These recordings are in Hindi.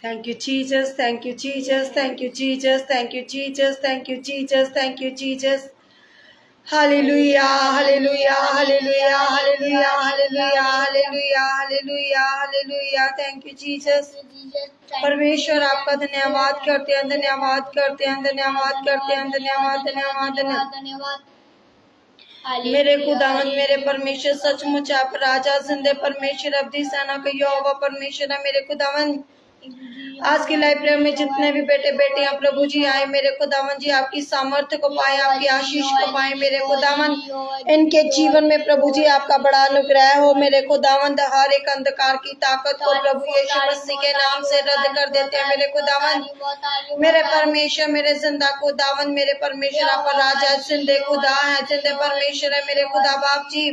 Thank you, Jesus. Thank you, Jesus. Thank you, Jesus. Thank you, Jesus. Thank you, Jesus. Thank you, Jesus. Hallelujah, hallelujah, hallelujah, hallelujah, hallelujah, hallelujah, hallelujah, hallelujah. Thank you, Jesus. परमेश्वर आपका धन्यवाद करते हैं, धन्यवाद करते हैं, धन्यवाद करते हैं, धन्यवाद धन्यवाद धन्यवाद। मेरे खुदावंद मेरे परमेश्वर सचमुच आप राजा जिंदे परमेश्वर अब्दी सेना का यहोवा परमेश्वर है मेरे खुदावंद। आज की लाइब्रेरी में जितने भी बेटे बेटियां प्रभु जी आए मेरे खुदावंद जी आपकी सामर्थ्य को पाए, आपकी आशीष को पाए मेरे खुदावंद। इनके जीवन में प्रभु जी आपका बड़ा अनुग्रह हो मेरे खुदावंद। हर एक अंधकार की ताकत को प्रभु यीशु मसीह के नाम से रद्द कर देते हैं मेरे खुदावंद। मेरे परमेश्वर मेरे जिंदा खुदावंद मेरे परमेश्वर आप राजा जिंदे खुदा है, जिंदे परमेश्वर है मेरे खुदा बाप जी।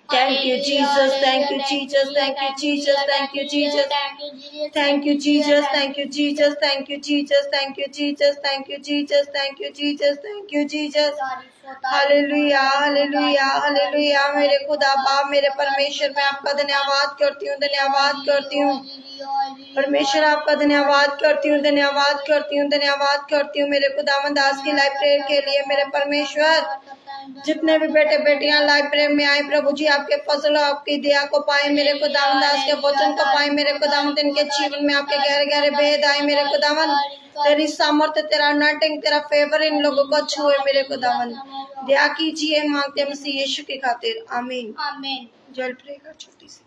Thank you, Jesus. Thank you, Jesus. Thank you, Jesus. Thank you, Jesus. Thank you, Jesus. Thank you, Jesus. Thank you, Jesus. Thank you, Jesus. Thank you, Jesus. Thank you, Jesus. Thank you, Jesus. Hallelujah, hallelujah, hallelujah. मेरे खुदा बाप मेरे परमेश्वर मैं आपका धन्यवाद करती हूँ, धन्यवाद करती हूँ परमेश्वर आपका धन्यवाद करती हूँ, धन्यवाद करती हूँ, धन्यवाद करती हूँ मेरे खुदावंद आज की लाइब्रेरी के लिए मेरे परमेश्वर। जितने भी बेटे बेटियां लाइब्रेरी में आए प्रभु जी आपके फजल आपकी दया को पाए मेरे खुदावंद, आज के वचन को पाए मेरे खुदावंद। इनके जीवन में आपके गहरे गहरे भेद आए मेरे खुदावंद। तेरी सामर्थ्य तेरा नटिंग तेरा फेवर इन लोगों को छुए मेरे खुदावंद। दया कीजिए मांगते हैं मसीह यीशु की खातिर, आमीन आमीन। जल प्रे कर छोटी सी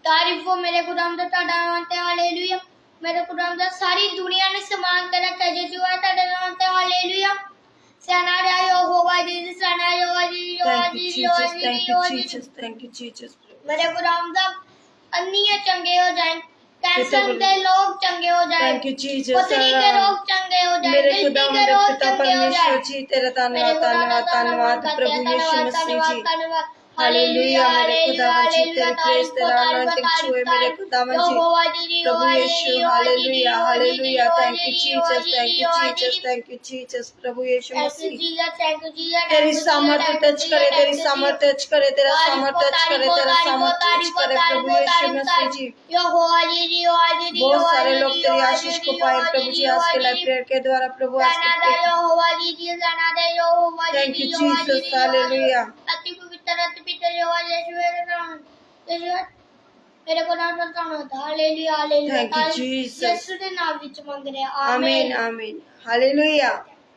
तारीफ हो मेरे खुदावंद ताड़ा नामते हालेलुया। मेरे खुदावंद सारी दुनिया ने समान तेरा तेज जो है ताड़ा नामते हालेलुया। सेना यहोवा जी सेना Jehovah ji Jehovah ji Jehovah ji Jehovah ji. Thank you Jesus. मेरे खुदावंद अन्य चंगे हो जाएं, कैंसर के लोग चंगे हो जाएं, थैंक यू जीसस। पथरी के रोग चंगे हो जाएं, मेरे दिल खुदा के रोग चंगे हो परमेश्वर जाएं। जी तेरा धन्यवाद धन्यवाद धन्यवाद प्रभु यीशु मसीह जी। हालेलुया मेरे खुदावन जी तेरी प्रेज तेरा अनॉइंटिंग छुए मेरे खुदावन जी प्रभु यीशु। Hallelujah hallelujah. Thank you Jesus, thank you Jesus, thank you Jesus प्रभु यीशु मसीह। तेरी सामर्थ्य टच करे, तेरी सामर्थ्य टच करे, तेरा सामर्थ्य टच करे, तेरा सामर्थ्य टच करे प्रभु यीशु मसीह जी। बहुत सारे लोग तेरी आशीष को पाए प्रभु जी आज के लाइब्रेरी के द्वारा प्रभु। Thank you Jesus. हालेलुया। मेरे को नाम होता hallelujah hallelujah. Thank you Jesus. यीशु के नाम विच मांग रहे हैं, आमीन आमीन। Hallelujah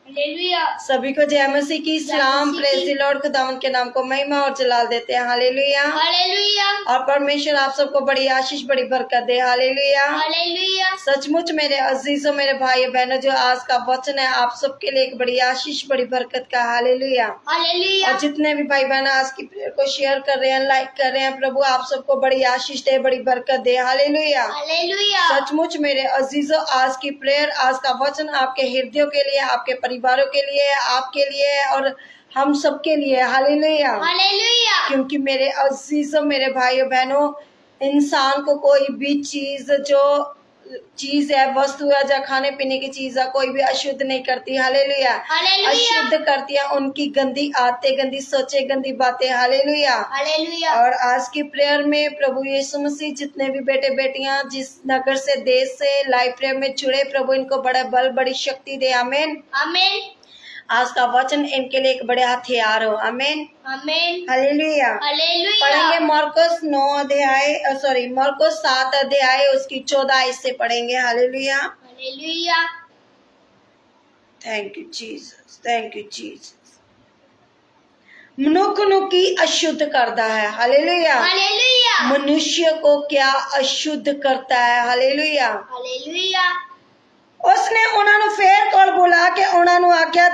hallelujah. सभी को जय मसीह की सलाम। Praise the lord. खुदावन के नाम को महिमा और जलाल देते हैं। Hallelujah hallelujah. और परमेश्वर आप सबको बड़ी आशीष बड़ी बरकत दे। Hallelujah hallelujah. सचमुच मेरे अजीजों मेरे भाई बहनों जो आज का वचन है आप सबके लिए एक बड़ी आशीष बड़ी बरकत का। Hallelujah hallelujah. और जितने भी भाई बहन आज की प्रेयर को शेयर कर रहे हैं लाइक कर रहे हैं प्रभु आप सबको बड़ी आशीष दे बड़ी बरकत दे। Hallelujah hallelujah. सचमुच मेरे अजीजों आज की प्रेयर आज का वचन आपके हृदयों के लिए आपके परिवारों के लिए आपके लिए और हम सबके लिए। Hallelujah hallelujah. क्योंकि मेरे अजीजों मेरे भाइयों बहनों इंसान को कोई भी चीज जो चीज है वस्तु है या खाने पीने की चीज है कोई भी अशुद्ध नहीं करती। हालेलुया अशुद्ध करती है उनकी गंदी आदतें गंदी सोचे गंदी बातें। Hallelujah hallelujah. और आज की प्रेयर में प्रभु यीशु मसीह जितने भी बेटे बेटियां जिस नगर से देश से लाइव प्रेयर में जुड़े प्रभु इनको बड़ा बल बड़ी शक्ति दे। आमीन आमीन। आज का वचन इनके लिए एक बड़े हथियार हो। आमीन आमीन। Hallelujah hallelujah. पढ़ेंगे मरकुस 9 अध्याय मरकुस 7 अध्याय उसकी 14 से पढ़ेंगे। Hallelujah hallelujah. Thank you Jesus, thank you Jesus. मनुष्य ਨੂੰ ਕੀ अशुद्ध करता है। Hallelujah hallelujah. मनुष्य को क्या अशुद्ध करता है। Hallelujah hallelujah. उसने उन्होंने फेर कोल बुला के उन्होंने आख्या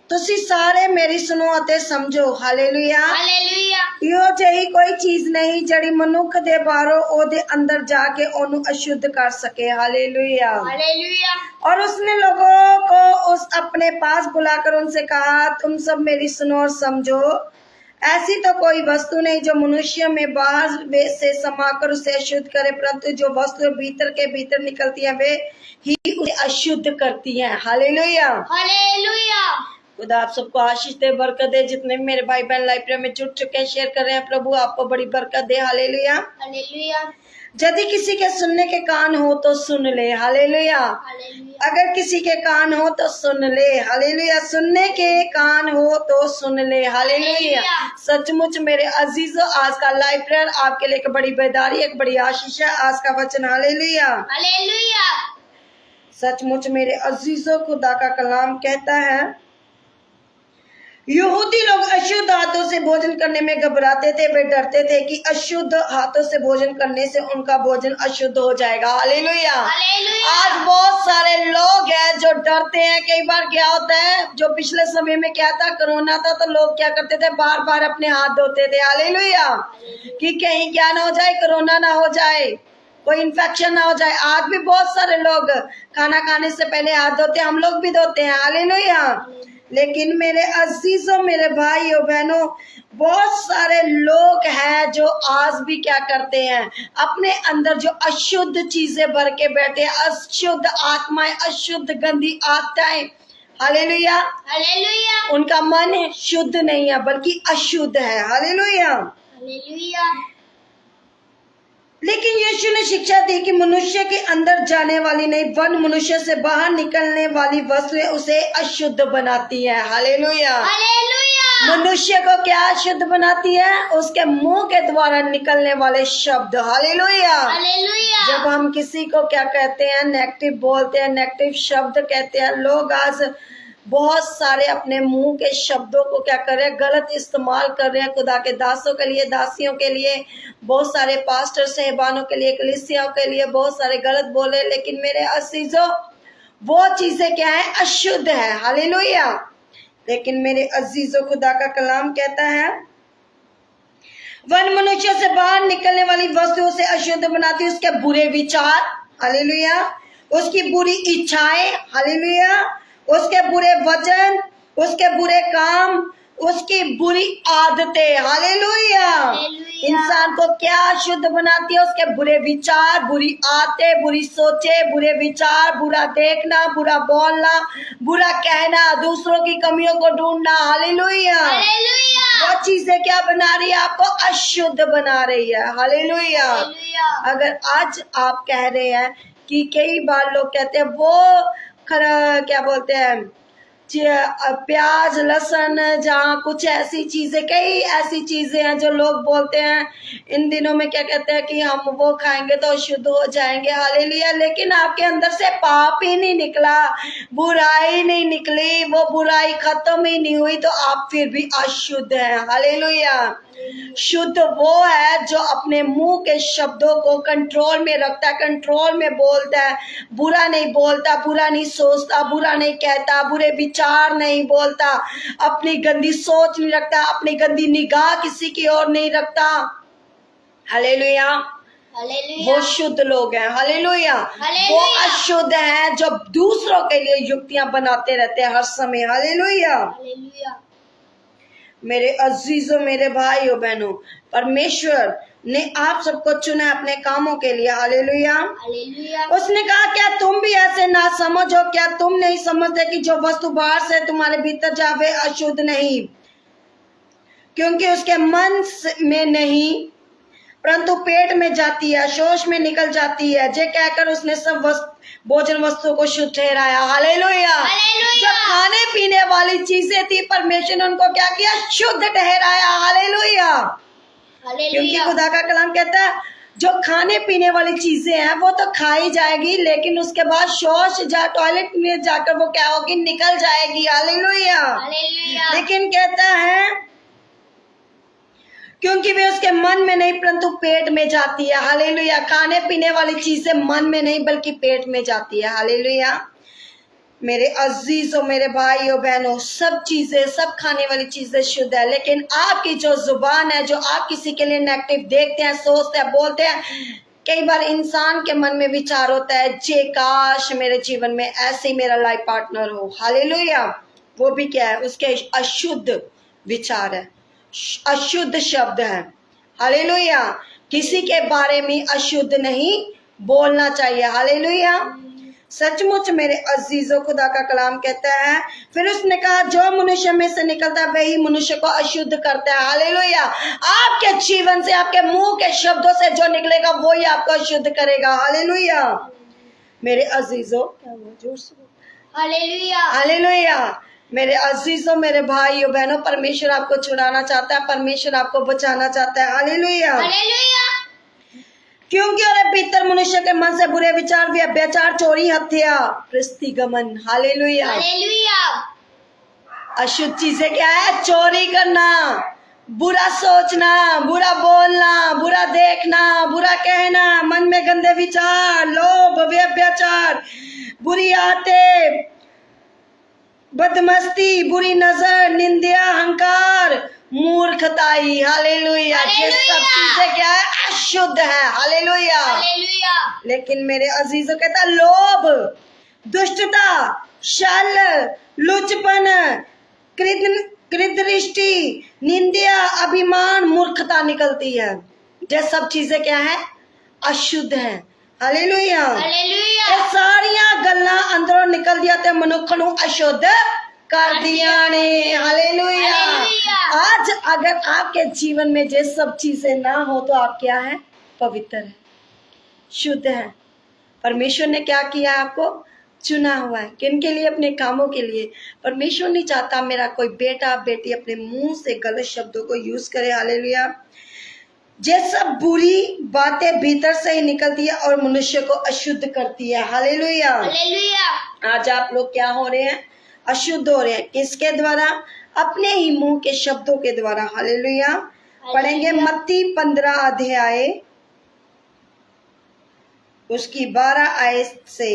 तुसी सारे मेरी सुनो अते समझो। Hallelujah hallelujah. इहो जही कोई चीज नहीं जड़ी मनुख दे बाहरों ओदे अंदर जाके ओनु अशुद्ध कर सके। Hallelujah hallelujah. और उसने लोगों को उस अपने पास बुलाकर उनसे कहा तुम सब मेरी सुनो और समझो ऐसी तो कोई वस्तु नहीं जो मनुष्य में बाहर से समाकर उसे अशुद्ध करे परंतु जो वस्तु भीतर के भीतर निकलती है वे ही उसे अशुद्ध करती हैं। Hallelujah hallelujah. खुदा आप सबको आशीष दे, बरकत दे। जितने भी मेरे भाई बहन लाइव प्रेयर में जुट चुके हैं, शेयर कर रहे हैं, प्रभु आपको बड़ी बरकत दे। हालेलुया। हालेलुया। यदि किसी के सुनने के कान हो तो सुन ले। हालेलुया। हालेलुया। अगर किसी के कान हो तो सुन ले। हालेलुया। सुनने के कान हो तो सुन ले। हालेलुया। सचमुच मेरे अजीजों, आज का लाइव प्रेयर आपके लिए एक बड़ी बेदारी, एक बड़ी आशीष है। आज का वचन हालेलुया। हालेलुया। सचमुच मेरे अजीजों, खुदा का कलाम कहता है, यहूदी लोग अशुद्ध हाथों से भोजन करने में घबराते थे। वे डरते थे कि अशुद्ध हाथों से भोजन करने से उनका भोजन अशुद्ध हो जाएगा। हालेलुया। आज बहुत सारे लोग हैं जो डरते हैं। कई बार क्या होता है, जो पिछले समय में क्या था, कोरोना था, तो लोग क्या करते थे, बार बार अपने हाथ धोते थे। हालेलुया। कि कहीं क्या ना हो जाए, कोरोना ना हो जाए, कोई इन्फेक्शन ना हो जाए। आज भी बहुत सारे लोग खाना खाने से पहले हाथ धोते हैं, हम लोग भी धोते हैं। हालेलुया। लेकिन मेरे अजीजों, मेरे भाइयों बहनों, बहुत सारे लोग हैं जो आज भी क्या करते हैं, अपने अंदर जो अशुद्ध चीजें भर के बैठे, अशुद्ध आत्माएं, अशुद्ध गंदी आत्माएं। हालेलुया। हालेलुया। उनका मन शुद्ध नहीं है बल्कि अशुद्ध है। हालेलुया। हालेलुया। लेकिन यीशु ने शिक्षा दी कि मनुष्य के अंदर जाने वाली नहीं, वन मनुष्य से बाहर निकलने वाली वस्तुएं उसे अशुद्ध बनाती है। हालेलुया। हालेलुया। मनुष्य को क्या अशुद्ध बनाती है? उसके मुंह के द्वारा निकलने वाले शब्द। हालेलुया। हालेलुया। जब हम किसी को क्या कहते हैं, नेगेटिव बोलते हैं, नेगेटिव शब्द कहते हैं, लोग आज बहुत सारे अपने मुंह के शब्दों को क्या कर रहे हैं, गलत इस्तेमाल कर रहे हैं। खुदा के दासों के लिए, दासियों के लिए, बहुत सारे पास्टर साहिबानों के लिए, कलीसियाओं के लिए बहुत सारे गलत बोले। लेकिन मेरे अजीजों, वो चीजें क्या है, अशुद्ध है। हालेलुया। लेकिन मेरे अजीजों, खुदा का कलाम कहता है, वन मनुष्य से बाहर निकलने वाली वस्तुओं से अशुद्ध बनाती है उसके बुरे विचार। हालेलुया। उसकी बुरी इच्छाएं। हालेलुया। उसके बुरे वचन, उसके बुरे काम, उसकी बुरी आदतें। हालेलुया। इंसान को क्या शुद्ध बनाती है? उसके बुरे विचार, बुरी आदतें, बुरी सोचे, बुरे विचार, बुरा देखना, बुरा बोलना, बुरा कहना, दूसरों की कमियों को ढूंढना। हालेलुया। वो चीजें क्या बना रही है? आपको अशुद्ध बना रही है। हालेलुया। अगर आज आप कह रहे हैं कि कई बार लोग कहते हैं वो क्या बोलते हैं, प्याज लहसुन, जहाँ कुछ ऐसी चीजें, कई ऐसी चीजें हैं जो लोग बोलते हैं इन दिनों में, क्या कहते हैं कि हम वो खाएंगे तो अशुद्ध हो जाएंगे। हालेलुया। लेकिन आपके अंदर से पाप ही नहीं निकला, बुराई नहीं निकली, वो बुराई खत्म ही नहीं हुई, तो आप फिर भी अशुद्ध हैं। हालेलुया। शुद्ध वो है जो अपने मुंह के शब्दों को कंट्रोल में रखता है, कंट्रोल में बोलता है, बुरा नहीं बोलता, बुरा नहीं सोचता, बुरा नहीं कहता, बुरे विचार नहीं बोलता, अपनी गंदी सोच नहीं रखता, अपनी गंदी निगाह किसी की ओर नहीं रखता। हालेलुया। वो शुद्ध लोग हैं। हालेलुया। वो अशुद्ध हैं जो दूसरों के लिए युक्तियां बनाते रहते हैं हर समय। हालेलुया। मेरे अजीजों, मेरे भाइयों बहनों, परमेश्वर ने आप सबको चुना अपने कामों के लिए। हालेलुया। उसने कहा, क्या तुम भी ऐसे ना समझो? क्या तुम नहीं समझते कि जो वस्तु बाहर से तुम्हारे भीतर जावे अशुद्ध नहीं, क्योंकि उसके मन में नहीं परंतु पेट में जाती है, शोष में निकल जाती है। जे कहकर उसने सब भोजन वस्तु को शुद्ध ठहराया। हालेलुया। जो खाने पीने वाली चीजें थी, परमेश्वर ने उनको क्या किया? शुद्ध ठहराया। हालेलुया। क्योंकि खुदा का कलाम कहता है, जो खाने पीने वाली चीजें हैं वो तो खाई जाएगी, लेकिन उसके बाद शौच टॉयलेट में जाकर वो क्या होगी? निकल जाएगी। हालेलुया। लेकिन कहता है, क्योंकि वे उसके मन में नहीं परंतु पेट में जाती है। हालेलुया। खाने पीने वाली चीजें मन में नहीं बल्कि पेट में जाती है। हालेलुया। मेरे अजीजों, मेरे भाइयों बहनों, सब चीजें, सब खाने वाली चीजें शुद्ध है, लेकिन आपकी जो जुबान है, जो आप किसी के लिए नेगेटिव देखते हैं, सोचते हैं, बोलते हैं, कई बार इंसान के मन में विचार होता है, जे काश मेरे जीवन में ऐसे ही मेरा लाइफ पार्टनर हो। हालेलुया। वो भी क्या है? उसके अशुद्ध विचार है, अशुद्ध शब्द है। हालेलुया। किसी के बारे में अशुद्ध नहीं बोलना चाहिए। हालेलुया। सचमुच मेरे अजीजों, खुदा का कलाम कहता है, फिर उसने कहा जो मनुष्य में से निकलता है वही मनुष्य को अशुद्ध करता है। हालेलुया। आपके जीवन से, आपके मुंह के शब्दों से जो निकलेगा वही आपको अशुद्ध करेगा। हालेलुया मेरे अजीजों, जोर से हालेलुया। हालेलुया मेरे अजीजों, मेरे भाइयों बहनों, परमेश्वर आपको छुड़ाना चाहता है, परमेश्वर आपको बचाना चाहता है। हालेलुया। हालेलुया। क्योंकि और भीतर मनुष्य के मन से बुरे विचार, व्यभिचार, चोरी, हत्या, प्रस्तिगमन, हालेलुया, हालेलुया। अशुद्ध चीजें क्या है? चोरी करना, बुरा सोचना, बुरा बोलना, बुरा देखना, बुरा कहना, मन में गंदे विचार, लोभ, व्यभिचार, बुरी आदतें, बदमस्ती, बुरी नजर, निंदा, अहंकार, मूर्खताई। हालेलुया। ये सब चीजें क्या है? अशुद्ध है। हालेलुया। हालेलुया। लेकिन मेरे अजीजों कहता लोभ, दुष्टता, छल, लुचपन, कृदृष्टि, निंदा, अभिमान, मूर्खता निकलती है। ये सब चीजें क्या है? अशुद्ध है। हालेलुया। हालेलुया। ये सारियां गल्लां अंदरों निकल दिया ते मनुख नूं अशुद्ध कर दिया ने। हालेलुया। हालेलुया। आज अगर आपके जीवन में ये सब चीजें ना हो तो आप क्या है? पवित्र है, शुद्ध है। परमेश्वर ने क्या किया? आपको चुना हुआ है। किन के लिए? अपने कामों के लिए। परमेश्वर नहीं चाहता मेरा कोई बेटा बेटी अपने मुंह से गलत शब्दों को यूज करे। हालेलुया। ये सब बुरी बातें भीतर से ही निकलती है और मनुष्य को अशुद्ध करती है। हालेलुया। हालेलुया। आज आप लोग क्या हो रहे हैं? अशुद्ध हो रहे हैं। किसके द्वारा? अपने ही मुंह के शब्दों के द्वारा। हालेलुया। पढ़ेंगे मत्ती 15 अध्याय उसकी 12 आयत से।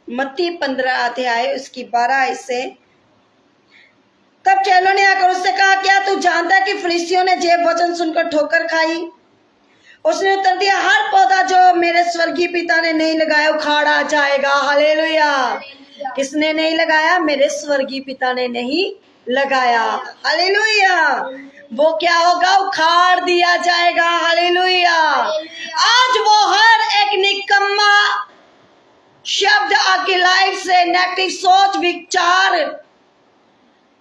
मत्ती 15 अध्याय उसकी 12 आयत से। तब चेलों ने आकर उससे कहा, क्या तू जानता है कि फरीसियों ने जे वचन सुनकर ठोकर खाई? उसने उत्तर दिया, हर पौधा जो मेरे स्वर्गीय पिता ने नहीं लगाया उखाड़ा जाएगा। हालेलुया। किसने नहीं लगाया? मेरे स्वर्गीय पिता ने नहीं लगाया। हालेलुया। वो क्या होगा? उखाड़ दिया जाएगा। हालेलुया। आज वो हर एक निकम्मा शब्द आपकी लाइफ से, नेगेटिव सोच विचार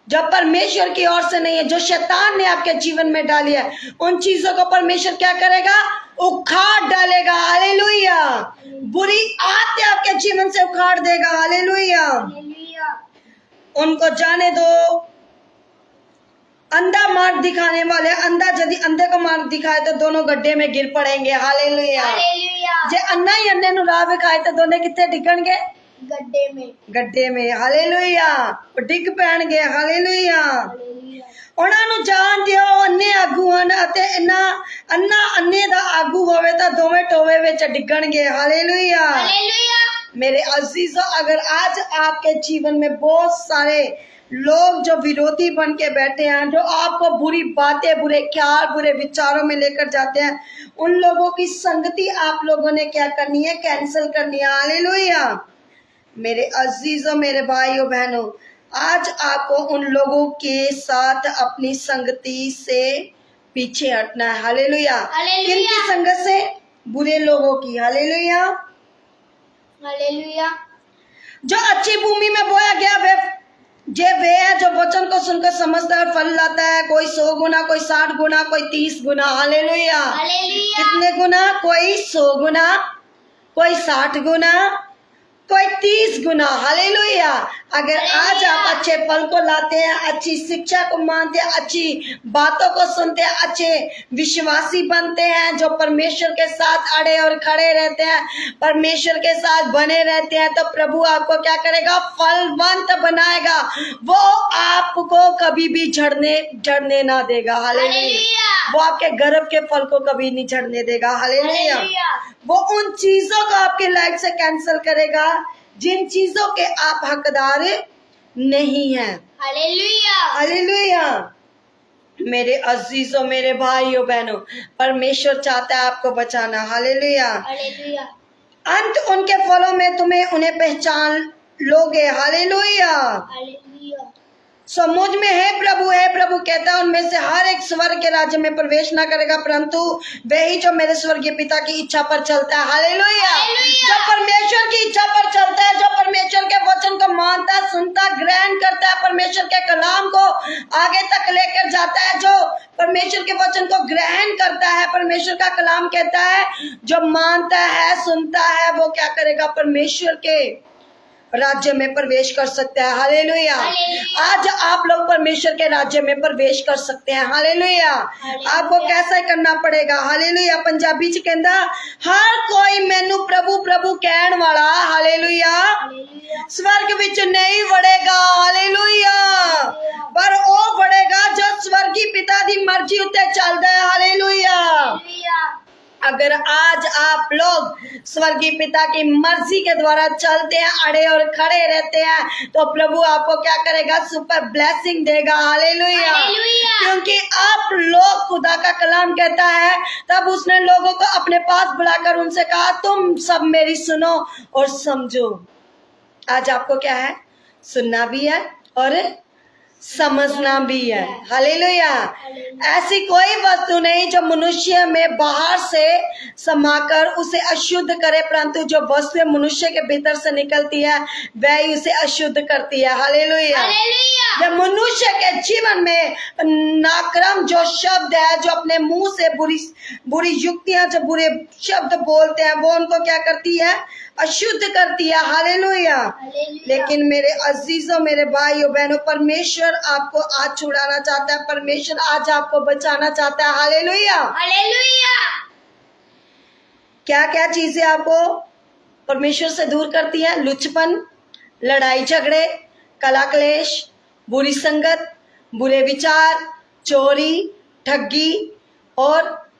जो परमेश्वर की ओर से नहीं है, जो शैतान ने आपके जीवन में डाली है, उन चीजों को परमेश्वर क्या करेगा? उखाड़ डालेगा। हालेलुया। बुरी आदतें आपके जीवन से उखाड़ देगा। हालेलुया। उनको जाने दो। अंधा मार्ग दिखाने वाले, अंधा यदि अंधे को मार्ग दिखाए तो दोनों गड्ढे में गिर पड़ेंगे। हालेलुया। जे अन्ना ही अन्ने नु राह विखाए तो दोनों कितने डिगणगे? गड्ढे में। हालेलुया। डिग पैणगे। हालेलुया। ਉਹਨਾਂ ਨੂੰ ਜਾਣ ਦਿਓ, ਅੰਨੇ ਆਗੂ ਹਨ ਅਤੇ ਅੰਨਾ ਅੰਨੇ ਦਾ ਆਗੂ होवे तो दोवें टोवे विच डिगणगे। हालेलुया। मेरे अजीजों, अगर आज आपके जीवन में बहुत सारे लोग जो विरोधी बन के बैठे हैं, जो आपको बुरी बातें, बुरे ख्याल, बुरे विचारों में लेकर जाते हैं, उन लोगों की संगति आप लोगों ने क्या करनी है? कैंसिल करनी है। हालेलुया। मेरे अजीजों, मेरे भाइयों बहनों, आज आपको उन लोगों के साथ अपनी संगति से पीछे हटना है। हालेलुया। किनकी संगत से? बुरे लोगों की। हालेलुया। हालेलुया। जो अच्छी भूमि में बोया गया वे है जो वचन को सुनकर समझता है, फल लाता है। कोई 100 गुना, कोई 60 गुना, कोई 30 गुना। हालेलुया। कितने गुना? कोई 100 गुना, कोई 60 गुना, कोई 30 गुना। हालेलुया। अगर आज आप अच्छे फल को लाते हैं, अच्छी शिक्षा को मानते हैं, अच्छी बातों को सुनते हैं, अच्छे विश्वासी बनते हैं, जो परमेश्वर के साथ अड़े और खड़े रहते हैं, परमेश्वर के साथ बने रहते हैं, तो प्रभु आपको क्या करेगा? फलवंत बनाएगा। वो आपको कभी भी झड़ने ना देगा। हालेलुया। वो आपके गर्भ के फल को कभी नहीं झड़ने देगा। हालेलुया। वो उन चीजों को आपके लाइफ से कैंसिल करेगा जिन चीजों के आप हकदार नहीं हैं। हालेलुया। हालेलुया। मेरे अजीजों, मेरे भाइयों बहनों, परमेश्वर चाहता है आपको बचाना। हालेलुया। हालेलुया। अंत उनके फलों में तुम्हें उन्हें पहचान लोगे। हालेलुया। हालेलुया। सो मुझ में है प्रभु कहता है, उनमें से हर एक स्वर्ग के राज्य में प्रवेश ना करेगा, परंतु वही जो मेरे स्वर्गीय पिता की इच्छा पर चलता है। हालेलुया। जो परमेश्वर की इच्छा पर चलता है, जो परमेश्वर के वचन को मानता, सुनता, ग्रहण करता है, परमेश्वर के कलाम को आगे तक लेकर जाता है, जो परमेश्वर के वचन को ग्रहण करता है, परमेश्वर का कलाम कहता है, जो मानता है, सुनता है, वो क्या करेगा? परमेश्वर के राज्य में प्रवेश कर सकते हैं। हालेलुया। आज आप लोग परमेश्वर के राज्य में प्रवेश कर सकते हैं। हालेलुया। आपको कैसा करना पड़ेगा? हालेलुया। पंजाबी च कहंदा हर कोई मैनू प्रभु प्रभु कहण वाला, हालेलुया, स्वर्ग विच नहीं वड़ेगा। हालेलुया। पर वो वड़ेगा जो स्वर्गीय पिता दी मर्जी उत्ते चलदा है। हालेलुया। अगर आज आप लोग स्वर्गीय पिता की मर्जी के द्वारा चलते हैं, अड़े और खड़े रहते हैं, तो प्रभु आपको क्या करेगा? सुपर ब्लेसिंग देगा। हालेलुया। क्योंकि आप लोग, खुदा का कलाम कहता है, तब उसने लोगों को अपने पास बुलाकर उनसे कहा, तुम सब मेरी सुनो और समझो। आज आपको क्या है? सुनना भी है और समझना भी है। हालेलुया। ऐसी कोई वस्तु नहीं जो मनुष्य में बाहर से समाकर उसे अशुद्ध करे, परंतु जो वस्तु मनुष्य के भीतर से निकलती है वह उसे अशुद्ध करती है। हालेलुया। जब मनुष्य के जीवन में नाक्रम जो शब्द है, जो अपने मुंह से बुरी युक्तियां, जो बुरे शब्द बोलते हैं, वो उनको क्या करती है? अशुद्ध करती है। हालेलुया। लेकिन मेरे अजीजों, मेरे भाइयों बहनों, परमेश्वर आपको आज छुड़ाना चाहता है, परमेश्वर आज आपको बचाना चाहता है। हालेलुया। क्या क्या चीजें आपको परमेश्वर से दूर करती है? लुचपन, लड़ाई झगड़े, कला क्लेश, बुरी संगत, बुरे विचार, चोरी, ठगी और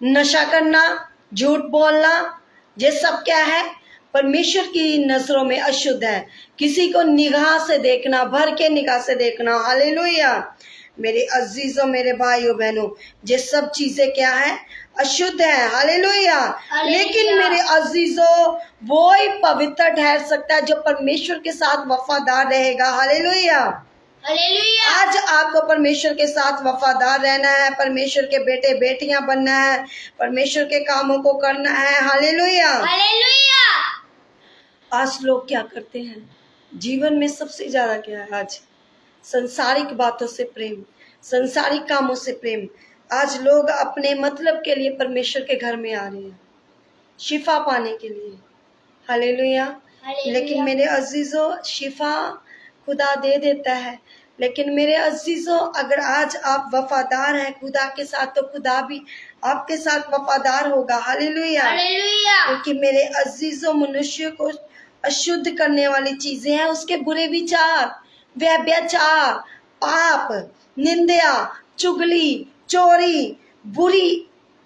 नशा करना, झूठ बोलना, ये सब क्या है? परमेश्वर की नजरों में अशुद्ध है। किसी को निगाह से देखना, भर के निगाह से देखना। हालेलुया। मेरे अजीजों, मेरे भाइयों बहनों, ये सब चीजें क्या है? अशुद्ध है। हालेलुया। लेकिन मेरे अजीजों, वो ही पवित्र ठहर सकता है जो परमेश्वर के साथ वफादार रहेगा। हालेलुया। आज आपको परमेश्वर के साथ वफादार रहना है, परमेश्वर के बेटे बेटियां बनना है, परमेश्वर के कामों को करना है। हालेलुया। आज लोग क्या करते हैं? जीवन में सबसे ज्यादा क्या है आज? संसारिक बातों से प्रेम, संसारिक कामों से प्रेम। आज लोग अपने मतलब के लिए परमेश्वर के घर में आ रहे हैं, शिफा पाने के लिए। हालेलुया। लेकिन मेरे अजीजों, शिफा खुदा दे देता है, लेकिन मेरे अजीजों, अगर आज आप वफादार हैं खुदा के साथ, तो खुदा भी आपके साथ वफादार होगा। हालेलुया। क्योंकि मेरे अजीजों, मनुष्य को अशुद्ध करने वाली चीजें हैं उसके बुरे विचार, व्यभिचार, पाप, निंदा, चुगली, चोरी, बुरी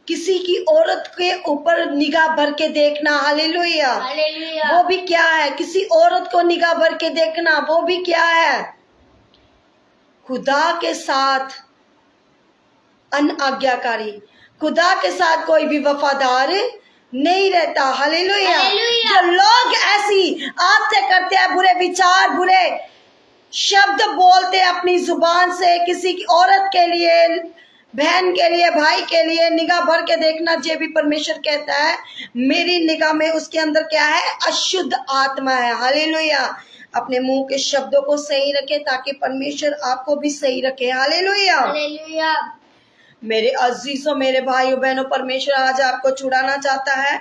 किसी की औरत के ऊपर निगाह भर के देखना। हालेलुया। वो भी क्या है? किसी औरत को निगाह भर के देखना, वो भी क्या है? खुदा के साथ अनाज्ञाकारी, खुदा के साथ कोई भी वफादार नहीं रहता। हालेलुया। जो लोग ऐसी आदतें करते हैं, बुरे विचार, बुरे शब्द बोलते हैं अपनी जुबान से, किसी की औरत के लिए, बहन के लिए, भाई के लिए निगाह भर के देखना, जे भी परमेश्वर कहता है मेरी निगाह में उसके अंदर क्या है? अशुद्ध आत्मा है। हालेलुया। अपने मुंह के शब्दों को सही रखे ताकि परमेश्वर आपको भी सही रखे। हालेलुया। मेरे अजीजों, मेरे भाइयों बहनों, परमेश्वर आज आपको छुड़ाना चाहता है।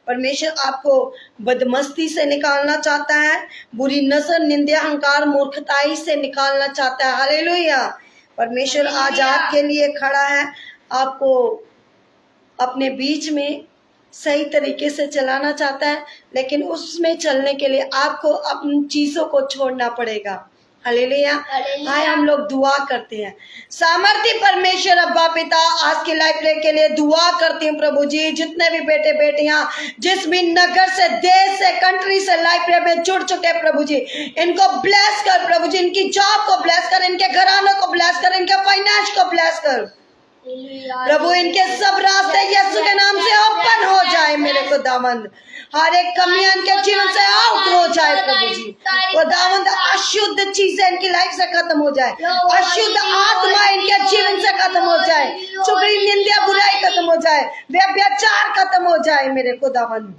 परमेश्वर आपको बदमस्ती से निकालना चाहता है, बुरी नजर, निंदा, अहंकार, मूर्खताई से निकालना चाहता है। हालेलुया। परमेश्वर आज आपके लिए खड़ा है, आपको अपने बीच में सही तरीके से चलाना चाहता है, लेकिन उसमें चलने के लिए आपको अपनी चीजों को छोड़ना पड़ेगा। हालेलुया। आए हम लोग दुआ करते हैं। सामर्थ्य परमेश्वर अब्बा पिता, आज की लाइफ के लिए दुआ करती हूँ प्रभु जी, जितने भी बेटे बेटियां जिस भी नगर से, देश से, कंट्री से लाइफ में जुड़ चुके प्रभु जी, इनको ब्लेस कर प्रभु जी, इनकी जॉब को ब्लेस कर, इनके घरानों को ब्लेस कर, इनके फाइनेंस को ब्लेस कर प्रभु। इनके सब रास्ते यीशु के नाम से ओपन हो जाए मेरे खुदावंद। हर एक कमियां इनके जीवन से आउट हो जाए प्रभु जी। खुदावंद अशुद्ध चीजें इनकी लाइफ से खत्म हो जाए, अशुद्ध आत्मा इनके जीवन से खत्म हो जाए, चुगली निंदा बुराई खत्म हो जाए, व्यभिचार खत्म हो जाए मेरे खुदावंद।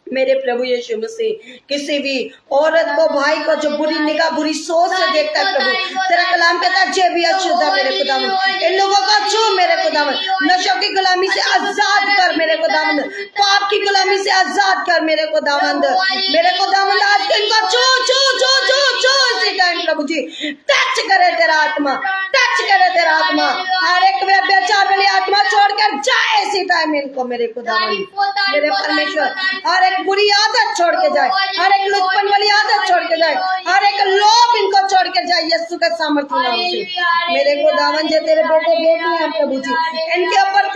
मेरे प्रभु यीशु मसीह किसी भी औरत को, भाई को जो बुरी निगाह बुरी सोच से देखता है प्रभु, तेरा कलाम कहता है जे भी अशुद्ध है मेरे खुदावंद, इन लोगों को छू मेरे खुदावंद, नशों की गुलामी से आजाद कर मेरे खुदावंद, पाप की गुलामी से आजाद कर मेरे खुदावंद, मेरे खुदावंद आज इनको छू छू छू छू छू इसी टाइम प्रभु जी टच करे तेरा आत्मा, टच करे तेरा आत्मा, हर एक व्यभिचार वाली आत्मा छोड़कर जाए इसी टाइम इनको मेरे खुदावंद, मेरे परमेश्वर। हर एक बुरी आदत छोड़ के जाए, हर एक लुचपन वाली आदत छोड़ के जाए, हर एक लोभ इनको छोड़ के जाए यीशु के सामर्थ्य नाम से मेरे खुदावंद। जो तेरे बेटे बेटी हैं प्रभु जी, इनके ऊपर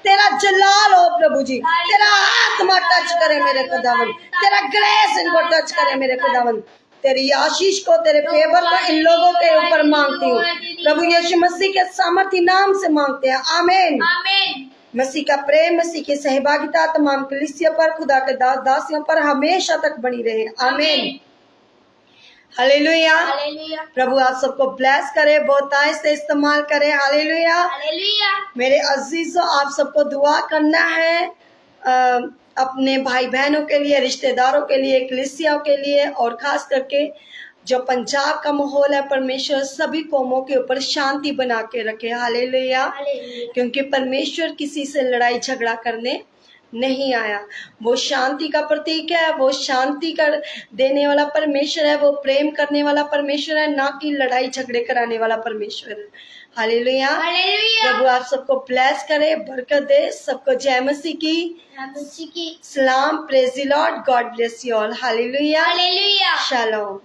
तेरा जलाल हो प्रभु जी, तेरा आत्मा टच करे मेरे खुदावंद, तेरा ग्रेस इनको टच करे मेरे खुदावंद। तेरी आशीष को, तेरे फेवर को इन लोगों के ऊपर मांगती हूँ प्रभु यीशु मसीह के सामर्थ्य नाम से मांगते हैं, आमीन। मसीह का प्रेम, मसीह की सहभागिता तमाम कलीसिया पर, खुदा के दास दासियों पर हमेशा तक बनी रहे, आमीन। हालेलुया। प्रभु आप सबको ब्लेस करे, बहुतायत से इस्तेमाल करे, हालेलुया। मेरे अजीजों, आप सबको दुआ करना है अपने भाई बहनों के लिए, रिश्तेदारों के लिए, कलीसियाओं के लिए, और खास करके जो पंजाब का माहौल है, परमेश्वर सभी कौमों के ऊपर शांति बना के रखे, हालेलुया। क्योंकि परमेश्वर किसी से लड़ाई झगड़ा करने नहीं आया, वो शांति का प्रतीक है, वो शांति कर देने वाला परमेश्वर है, वो प्रेम करने वाला परमेश्वर है, ना कि लड़ाई झगड़े कराने वाला परमेश्वर है, हालेलुया। प्रभु आप सबको ब्लेस करे, बरकत दे, सबको जय मसीह की सलाम, praise the Lord, God bless you all, hallelujah, shalom.